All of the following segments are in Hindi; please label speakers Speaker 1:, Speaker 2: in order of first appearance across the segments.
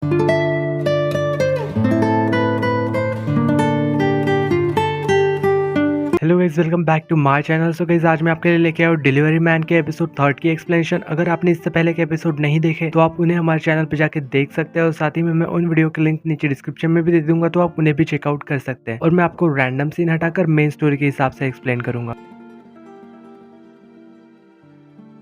Speaker 1: Hello guys, welcome back to my channel. So guys, आज मैं आपके लिए लेके आया हूँ डिलीवरी मैन के एपिसोड 3 की एक्सप्लेनेशन। अगर आपने इससे पहले के एपिसोड नहीं देखे तो आप उन्हें हमारे चैनल पे जाके देख सकते हैं, और साथ ही में मैं उन वीडियो के लिंक नीचे डिस्क्रिप्शन में भी दे दूंगा, तो आप उन्हें भी चेकआउट कर सकते हैं। और मैं आपको रैंडम सीन हटाकर मेन स्टोरी के हिसाब से एक्सप्लेन करूंगा।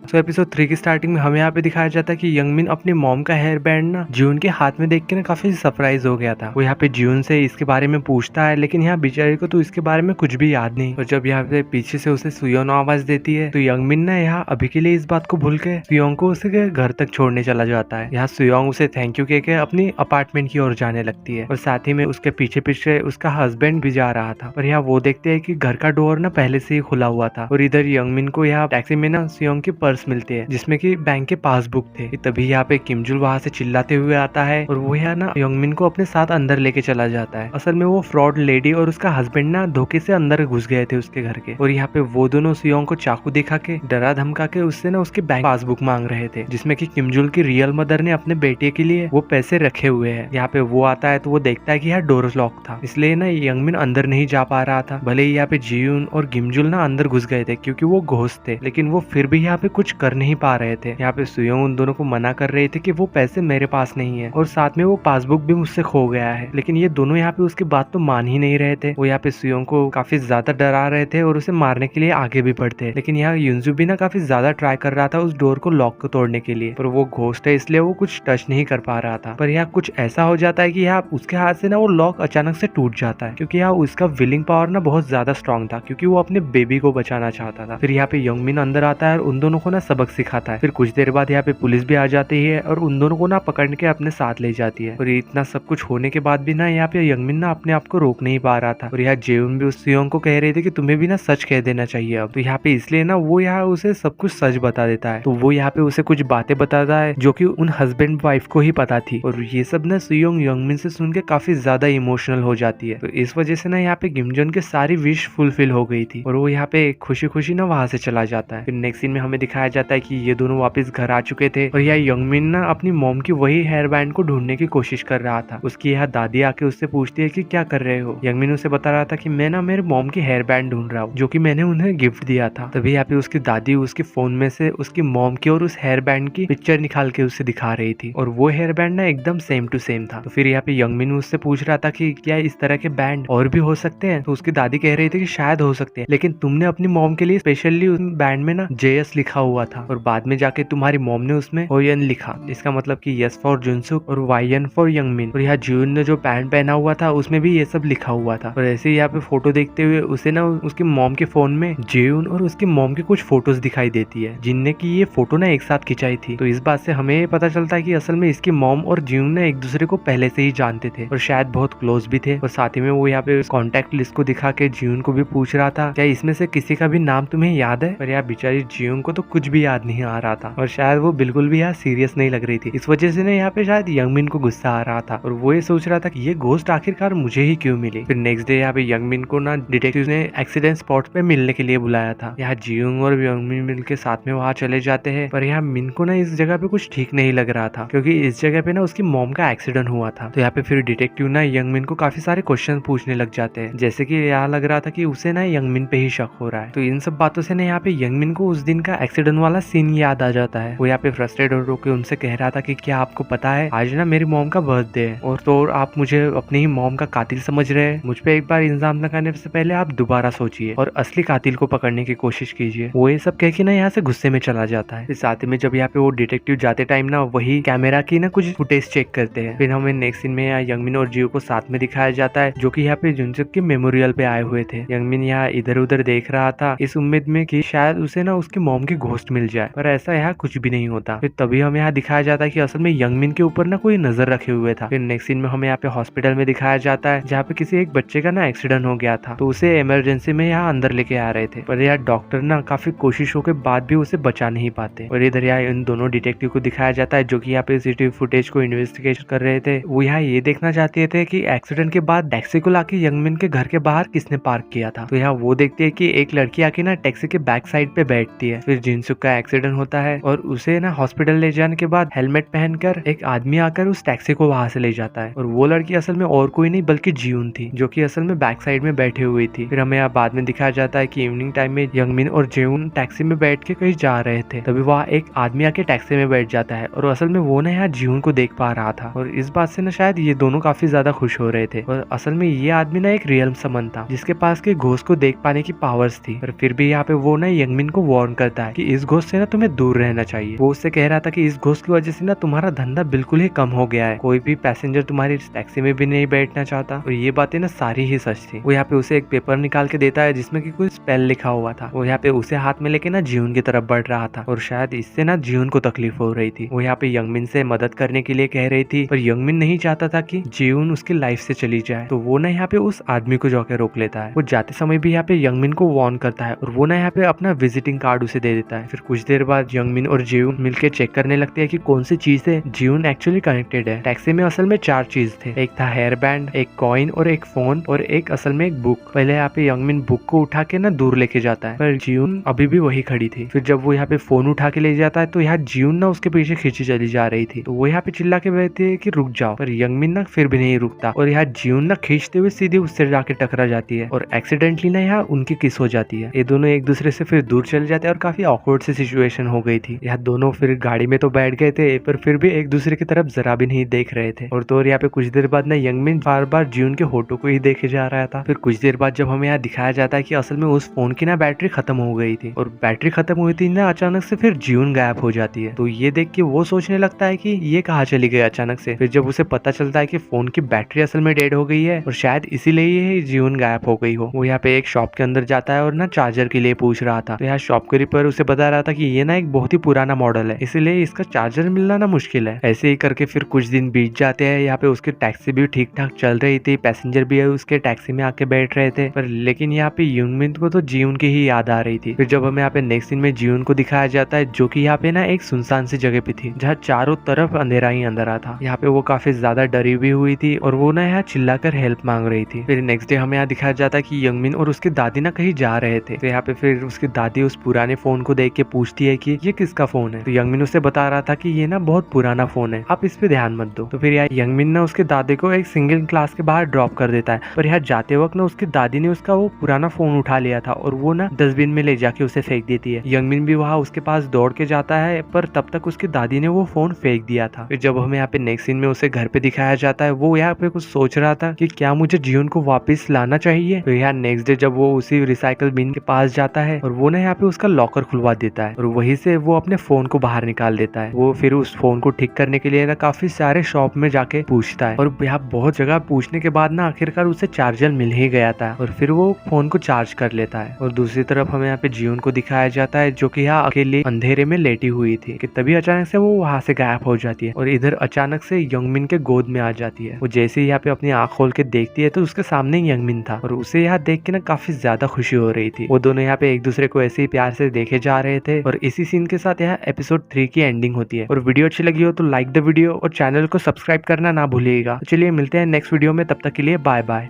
Speaker 1: तो एपिसोड 3 की स्टार्टिंग में हमें यहाँ पे दिखाया जाता है कि यंगमिन अपनी मॉम का हेयर बैंड ना जून के हाथ में देख के ना काफी सरप्राइज हो गया था। वो यहाँ पे जून से इसके बारे में पूछता है, लेकिन यहाँ बेचारी को तो इसके बारे में कुछ भी याद नहीं। और जब यहाँ पे पीछे से उसे सुयोन आवाज देती है तो यंगमिन ना यहाँ अभी के लिए इस बात को भूल के सुयोंग को उसे घर तक छोड़ने चला जाता है। यहाँ सुयोंग उसे थैंक यू कह के अपनी अपार्टमेंट की ओर जाने लगती है, और साथ ही में उसके पीछे पीछे उसका हस्बैंड भी जा रहा था। और यहाँ वो देखते हैं कि घर का डोर ना पहले से ही खुला हुआ था, और इधर यंगमिन को यहाँ टैक्सी में ना सुयोंग की पर्स मिलती है जिसमें कि बैंक के पासबुक थे। तभी यहाँ पे किमजुल वहां से चिल्लाते हुए आता है, और वो यहाँ ना यंगमिन को अपने साथ अंदर लेके चला जाता है। असल में वो फ्रॉड लेडी और उसका हस्बैंड ना धोखे से अंदर घुस गए थे उसके घर के, और यहाँ पे वो दोनों सुयोंग को चाकू दिखा के डरा धमका के उससे ना उसकी बैंक पासबुक मांग रहे थे, जिसमें कि किमजुल की रियल मदर ने अपने बेटे के लिए वो पैसे रखे हुए हैं। यहाँ पे वो आता है तो वो देखता है कि यहाँ डोर लॉक था, इसलिए ना यंगमिन अंदर नहीं जा पा रहा था। भले ही यहाँ पे जियून और गिमजुल ना अंदर घुस गए थे क्योंकि वो घोस्ट थे, लेकिन वो फिर भी यहाँ पे कुछ कर नहीं पा रहे थे। यहाँ पे सुयोंग उन दोनों को मना कर रहे थे कि वो पैसे मेरे पास नहीं है, और साथ में वो पासबुक भी मुझसे खो गया है, लेकिन ये दोनों यहाँ पे उसकी बात तो मान ही नहीं रहे थे। वो यहाँ पे सुयोंग को काफी ज्यादा डरा रहे थे और उसे मारने के लिए आगे भी बढ़ते, लेकिन यहाँ युनजू भी ना काफी ज्यादा ट्राई कर रहा था उस डोर को लॉक को तोड़ने के लिए, पर वो घोस्ट है इसलिए वो कुछ टच नहीं कर पा रहा था। पर यहाँ कुछ ऐसा हो जाता है कि यहाँ उसके हाथ से ना वो लॉक अचानक से टूट जाता है, क्योंकि यहाँ उसका विलिंग पावर ना बहुत ज्यादा स्ट्रॉन्ग था, क्योंकि वो अपने बेबी को बचाना चाहता था। फिर यहाँ पे यंगमिन अंदर आता है और उन दोनों को ना सबक सिखाता है। फिर कुछ देर बाद यहाँ पे पुलिस भी आ जाती है और उन दोनों को ना पकड़ के अपने साथ ले जाती है। और इतना सब कुछ होने के बाद भी ना यहाँ पे यंगमिन ना अपने आप को रोक नहीं पा रहा था, और यहाँ जेउन भी उस सुयोंग को कह रहे थे कि तुम्हें भी ना सच कह देना चाहिए अब। तो यहाँ पे इसलिए ना वो यहाँ उसे सब कुछ सच बता देता है। तो वो यहाँ पे उसे कुछ बातें बताता है जो कि उन हस्बैंड वाइफ को ही पता थी, और ये सब ना सुयोंग यंगमिन से सुन के काफी ज्यादा इमोशनल हो जाती है। तो इस वजह से ना यहाँ पे गिमजन के सारी विश फुलफिल हो गई थी, और वो यहाँ पे खुशी खुशी ना वहां से चला जाता है। फिर नेक्स्ट सीन में हमें दिखाया जाता है कि ये दोनों वापस घर आ चुके थे, और यह यंगमिन ना अपनी मॉम की वही हेयर बैंड को ढूंढने की कोशिश कर रहा था। उसकी यह दादी आके उससे पूछती है कि क्या कर रहे हो। यंगमिन उसे बता रहा था कि मैं ना मेरे मॉम की हेयर बैंड ढूंढ रहा हूँ, जो कि मैंने उन्हें गिफ्ट दिया था। तभी यहाँ पे उसकी दादी उसके फोन में से उसकी मॉम की और उस हेयर बैंड की पिक्चर निकाल के उसे दिखा रही थी, और वो हेयर बैंड ना एकदम सेम टू सेम था। तो फिर यहाँ पे यंगमिन उससे पूछ रहा था कि क्या इस तरह के बैंड और भी हो सकते हैं। तो उसकी दादी कह रही थी कि शायद हो सकते हैं, लेकिन तुमने अपनी मॉम के लिए स्पेशली उस बैंड में ना JS लिखा हुआ था, और बाद में जाके तुम्हारी मॉम ने उसमें ओयन लिखा। इसका मतलब कि यस फॉर जुनसुक और YN फॉर यंगमिन। और यहाँ जून ने जो बैंड पहना हुआ था उसमें भी ये सब लिखा हुआ था। और ऐसे ही यहाँ पे फोटो देखते हुए उसे ना उसकी मॉम के फोन में जेउन और उसकी मॉम की कुछ फोटोज दिखाई देती है, जिनने की ये फोटो ना एक साथ खिंचाई थी। तो इस बात से हमें पता चलता है कि असल में इसकी मॉम और जेउन ने एक दूसरे को पहले से ही जानते थे, और शायद बहुत क्लोज भी थे। और साथ ही में वो यहाँ पे कॉन्टेक्ट लिस्ट को दिखा के जेउन को भी पूछ रहा था क्या इसमें से किसी का भी नाम तुम्हें याद है। पर यार बेचारी जेउन को तो कुछ भी याद नहीं आ रहा था, और शायद वो बिल्कुल भी यहाँ सीरियस नहीं लग रही थी। इस वजह से ना यहाँ पे शायद यंगमिन को गुस्सा आ रहा था, और वो ये सोच रहा था कि ये घोस्ट आखिरकार मुझे ही क्यों मिली। फिर नेक्स्ट डे यहाँ पे यंगमिन को ना डिटेक्टिव ने एक्सीडेंट स्पॉट पे मिलने के लिए बुलाया था। यहाँ जियोंग और यंगमिन मिल के साथ में वहाँ चले जाते हैं, पर यहाँ मिन को ना इस जगह पे कुछ ठीक नहीं लग रहा था, क्योंकि इस जगह पे ना उसकी मॉम का एक्सीडेंट हुआ था। तो यहाँ पे फिर डिटेक्टिव ना यंगमिन को काफी सारे क्वेश्चन पूछने लग जाते हैं, जैसे कि यहाँ लग रहा था कि उसे ना यंगमिन पे ही शक हो रहा है। तो इन सब बातों से ना यहाँ पे यंगमिन को उस दिन का एक्सीडेंट वाला सीन याद आ जाता है। वो यहाँ पे फ्रस्ट्रेटेड होकर उनसे कह रहा था कि क्या आपको पता है आज ना मेरी मॉम का बर्थडे है, और तो आप मुझे अपनी ही मॉम का कातिल समझ रहे हैं। मुझ पे एक बार इल्जाम लगाने से पहले आप दोबारा सोचिए और असली कातिल को पकड़ने की कोशिश कीजिए। वो ये सब कह के ना यहाँ से गुस्से में चला जाता है। साथ में जब यहाँ पे वो डिटेक्टिव जाते टाइम ना वही कैमरा की ना कुछ फुटेज चेक करते हैं। फिर हमें नेक्स्ट सीन में यहाँ यंगमिन और जियो को साथ में दिखाया जाता है, जो कि यहाँ पे जुनसुक के मेमोरियल पे आए हुए थे। यंगमिन यहाँ इधर उधर देख रहा था इस उम्मीद में कि शायद उसे ना उसकी मॉम की घोस्ट मिल जाए, पर ऐसा यहाँ कुछ भी नहीं होता। फिर तभी हमें यहाँ दिखाया जाता है कि असल में यंगमिन के ऊपर ना कोई नजर रखे हुए था। फिर नेक्स्ट सीन में हमें यहाँ पे हॉस्पिटल में दिखाया जाता है, जहाँ पे किसी एक बच्चे का ना एक्सीडेंट हो गया था, तो उसे इमरजेंसी में यहाँ अंदर लेके आ रहे थे, पर यार डॉक्टर ना काफी कोशिशों के बाद भी उसे बचा नहीं पाते। और इधर यहाँ इन दोनों डिटेक्टिव को दिखाया जाता है जो कि यहाँ पे सीसीटीवी फुटेज को इन्वेस्टिगेट कर रहे थे। वो यहाँ ये देखना चाहते थे कि एक्सीडेंट के बाद टैक्सी को लाके यंगमिन के घर के बाहर किसने पार्क किया था। तो यहाँ वो देखते है कि एक लड़की आके ना टैक्सी के बैक साइड पे बैठती है। फिर जिनसे जिनसुक का एक्सीडेंट होता है और उसे ना हॉस्पिटल ले जाने के बाद हेलमेट पहनकर एक आदमी आकर उस टैक्सी को वहां से ले जाता है और वो लड़की असल में और कोई नहीं बल्कि जियून थी, जो कि असल में बैक साइड में बैठी हुई थी। फिर हमें यहाँ बाद में दिखाया जाता है कि इवनिंग टाइम में यंगमिन और जियून टैक्सी में बैठ के कहीं जा रहे थे, तभी वहाँ एक आदमी आके टैक्सी में बैठ जाता है और असल में वो ना यहाँ जियून को देख पा रहा था और इस बात से ना शायद ये दोनों काफी ज्यादा खुश हो रहे थे। और असल में ये आदमी ना एक रियल समन था जिसके पास के घोस्ट को देख पाने की पावर्स थी, पर फिर भी यहाँ पे वो ना यंगमिन को वार्न करता है कि इस घोस्ट से ना तुम्हें दूर रहना चाहिए। वो उससे कह रहा था कि इस घोस्ट की वजह से ना तुम्हारा धंधा बिल्कुल ही कम हो गया है, कोई भी पैसेंजर तुम्हारी टैक्सी में भी नहीं बैठना चाहता। और ये बातें ना सारी ही सच थी। वो यहाँ पे उसे एक पेपर निकाल के देता है जिसमें कि कोई स्पेल लिखा हुआ था। वो यहाँ पे उसे हाथ में लेके ना जियून की तरफ बढ़ रहा था और शायद इससे ना जियून को तकलीफ हो रही थी। वो यहाँ पे यंगमिन से मदद करने के लिए कह रही थी, पर यंगमिन नहीं चाहता था कि जियून उसकी लाइफ से चली जाए, तो वो ना यहाँ पे उस आदमी को जाके रोक लेता है। वो जाते समय भी यहाँ पे यंगमिन को वार्न करता है और वो ना यहाँ पे अपना विजिटिंग कार्ड उसे दे देता है। फिर कुछ देर बाद यंगमिन और जियून मिलके चेक करने लगते हैं कि कौन सी चीज से जियून एक्चुअली कनेक्टेड है। टैक्सी में असल में 4 चीज थे, एक था हेयर बैंड, एक कॉइन और एक फोन और एक असल में एक बुक। पहले यहाँ पे यंगमिन बुक को उठा के ना दूर लेके जाता है, पर जियून अभी भी वही खड़ी थी। फिर जब वो यहाँ पे फोन उठा के ले जाता है तो यहाँ जियून ना उसके पीछे खींची चली जा रही थी, तो वो यहाँ पे चिल्ला के कहती है कि रुक जाओ, पर यंगमिन ना फिर भी नहीं रुकता और यहाँ जियून ना खींचते हुए सीधे उससे जाके टकरा जाती है और एक्सीडेंटली ना यहाँ उनकी किस हो जाती है। ये दोनों एक दूसरे से फिर दूर चले जाते हैं और काफी ऑकवर्ड सी सिचुएशन हो गई थी। यहाँ दोनों फिर गाड़ी में तो बैठ गए थे पर फिर भी एक दूसरे की तरफ जरा भी नहीं देख रहे थे। और तो यहाँ पे कुछ देर बाद ना यंगमिन बार बार जियून के होठों को ही देखे जा रहा था। फिर कुछ देर बाद जब हमें यहाँ दिखाया जाता है कि असल में उस फोन की ना बैटरी खत्म हो गई थी और बैटरी खत्म हुई थी ना अचानक से फिर जियून गायब हो जाती है। तो ये देख के वो सोचने लगता है कि ये कहाँ चली गई अचानक से। फिर जब उसे पता चलता है कि फोन की बैटरी असल में डेड हो गई है और शायद इसीलिए ये जियून गायब हो गई हो। वो यहाँ पे एक शॉप के अंदर जाता है और ना चार्जर के लिए पूछ रहा था, तो यहाँ शॉपकीपर उसे बता रहा था कि ये ना एक बहुत ही पुराना मॉडल है, इसीलिए इसका चार्जर मिलना ना मुश्किल है। ऐसे ही करके फिर कुछ दिन बीत जाते हैं। यहाँ पे उसकी टैक्सी भी ठीक ठाक चल रही थी, पैसेंजर भी उसके टैक्सी में आके बैठ रहे थे, पर लेकिन यहाँ पे यंगमिन को तो जियून की ही याद आ रही थी। फिर जब हमें यहाँ पे नेक्स्ट सीन में जियून को दिखाया जाता है जो कि यहाँ पे ना एक सुनसान सी जगह पे थी जहाँ चारों तरफ अंधेरा ही अंधेरा था। यहाँ पे वो काफी ज्यादा डरी हुई हुई थी और वो ना यहाँ चिल्लाकर हेल्प मांग रही थी। फिर नेक्स्ट डे हमें यहाँ दिखाया जाता है कि यंगमिन और उसकी दादी ना कहीं जा रहे थे, तो यहाँ पे फिर उसकी दादी उस पुराने फोन को देख के पूछती है कि ये किसका फोन है। तो यंगमिन उसे बता रहा था कि ये ना बहुत पुराना फोन है, आप इस पे ध्यान मत दो। तो फिर यार यंगमिन ना उसके दादी को एक सिंगल क्लास के बाहर ड्रॉप कर देता है, पर यहाँ जाते वक्त ना उसकी दादी ने उसका वो पुराना फोन उठा लिया था और वो ना डस्टबिन में ले जाके उसे फेंक देती है। यंगमिन भी वहाँ उसके पास दौड़ के जाता है, पर तब तक उसकी दादी ने वो फोन फेंक दिया था। फिर जब हमें यहाँ पे नेक्स्ट सीन में उसे घर पे दिखाया जाता है, वो यहाँ पे कुछ सोच रहा था कि क्या मुझे जियून को वापस लाना चाहिए। तो यहाँ नेक्स्ट डे जब वो उसी रिसाइकल बिन के पास जाता है और वो ना यहाँ पे उसका लॉकर खुलवा देता है और वहीं से वो अपने फोन को बाहर निकाल देता है। वो फिर उस फोन को ठीक करने के लिए ना काफी सारे शॉप में जाके पूछता है और यहाँ बहुत जगह पूछने के बाद ना आखिरकार उसे चार्जर मिल ही गया था और फिर वो फोन को चार्ज कर लेता है। और दूसरी तरफ हमें यहाँ पे जियून को दिखाया जाता है जो कि यहाँ अकेले अंधेरे में लेटी हुई थी कि तभी अचानक से वो वहां से गायब हो जाती है और इधर अचानक से यंगमिन के गोद में आ जाती है। वो जैसे ही यहाँ पे अपनी आंख खोल के देखती है तो उसके सामने यंगमिन था और उसे यहाँ देख के ना काफी ज्यादा खुशी हो रही थी। वो दोनों यहाँ पे एक दूसरे को ऐसे ही प्यार से देखे जा रहे थे और इसी सीन के साथ यहाँ एपिसोड 3 की एंडिंग होती है। और वीडियो अच्छी लगी हो तो लाइक द वीडियो और चैनल को सब्सक्राइब करना ना भूलिएगा। तो चलिए मिलते हैं नेक्स्ट वीडियो में, तब तक के लिए बाय बाय।